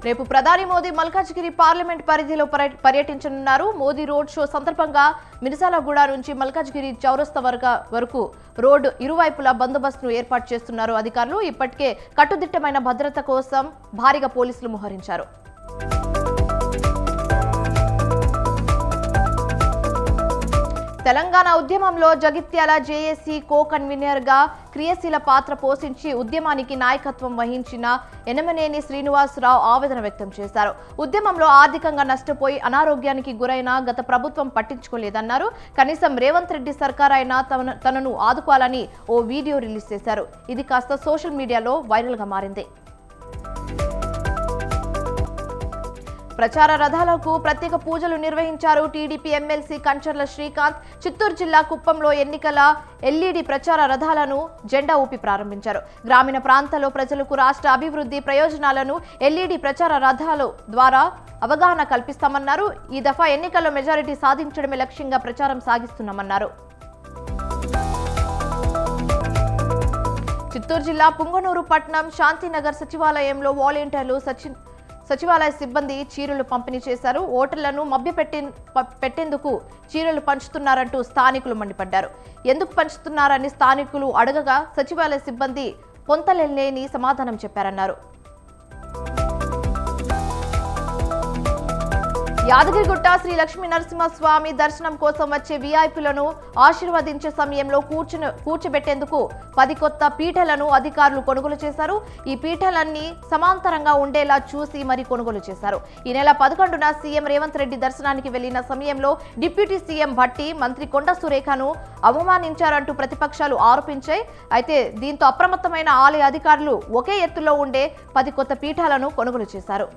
రేపు ప్రధాని మోదీ మల్కాజ్గిరి పార్లమెంట్ పరిధిలో పర్యటించనున్నారు. మోదీ రోడ్ షో సందర్భంగా మిర్జాలగూడ నుంచి మల్కాజ్గిరి చౌరస్తా వరకు రోడ్డు ఇరువైపులా బందోబస్తును ఏర్పాటు చేస్తున్నారు అధికారులు. ఇప్పటికే కట్టుదిట్టమైన భద్రత కోసం భారీగా పోలీసులు మోహరించారు. తెలంగాణ ఉద్యమంలో జగిత్యాల జేఏసీ కో కన్వీనర్ గా క్రియాశీల పాత్ర పోషించి ఉద్యమానికి నాయకత్వం వహించిన ఎనమనేని శ్రీనివాసరావు ఆవేదన వ్యక్తం చేశారు. ఉద్యమంలో ఆర్థికంగా నష్టపోయి అనారోగ్యానికి గురైన గత ప్రభుత్వం పట్టించుకోలేదన్నారు. కనీసం రేవంత్ రెడ్డి సర్కార్ అయినా తనను ఆదుకోవాలని ఓ వీడియో రిలీజ్ చేశారు. ఇది కాస్త సోషల్ మీడియాలో వైరల్ గా మారింది. ప్రచార రథాలకు ప్రత్యేక పూజలు నిర్వహించారు. టీడీపీ ఎమ్మెల్సీ కంచర్ల శ్రీకాంత్ చిత్తూరు జిల్లా కుప్పంలో ఎన్నికల ఎల్ఈడి ప్రచార రథాలను జెండా ఊపి ప్రారంభించారు. గ్రామీణ ప్రాంతాల్లో ప్రజలకు రాష్ట్ర అభివృద్ధి ప్రయోజనాలను ఎల్ఈడి ప్రచార రథాల ద్వారా అవగాహన కల్పిస్తామన్నారు. ఈ దఫా ఎన్నికల్లో మెజారిటీ సాధించడమే లక్ష్యంగా ప్రచారం సాగిస్తున్నామన్నారు. చిత్తూరు జిల్లా పుంగనూరు పట్టణం శాంతినగర్ సచివాలయంలో వాలంటీర్లు సచివాలయ సిబ్బంది చీరలు పంపిణీ చేశారు. ఓటర్లను పెట్టేందుకు చీరలు పంచుతున్నారంటూ స్థానికులు మండిపడ్డారు. ఎందుకు పంచుతున్నారని స్థానికులు అడగగా సచివాలయ సిబ్బంది పొంతలేని సమాధానం చెప్పారన్నారు. యాదగిరిగుట్ట శ్రీ లక్ష్మీ నరసింహస్వామి దర్శనం కోసం వచ్చే వీఐపీలను ఆశీర్వదించే సమయంలో కూర్చోబెట్టేందుకు 10 కొత్త పీఠలను అధికారులు కొనుగోలు చేశారు. ఈ పీఠలన్నీ సమాంతరంగా ఉండేలా చూసి మరి కొనుగోలు చేశారు. ఈ నెల 11న సీఎం రేవంత్ రెడ్డి దర్శనానికి వెళ్లిన సమయంలో డిప్యూటీ సీఎం భట్టి మంత్రి కొండ సురేఖను అవమానించారంటూ ప్రతిపక్షాలు ఆరోపించాయి. అయితే దీంతో అప్రమత్తమైన ఆలయ అధికారులు ఒకే ఎత్తులో ఉండే 10 కొత్త పీఠాలను కొనుగోలు చేశారు.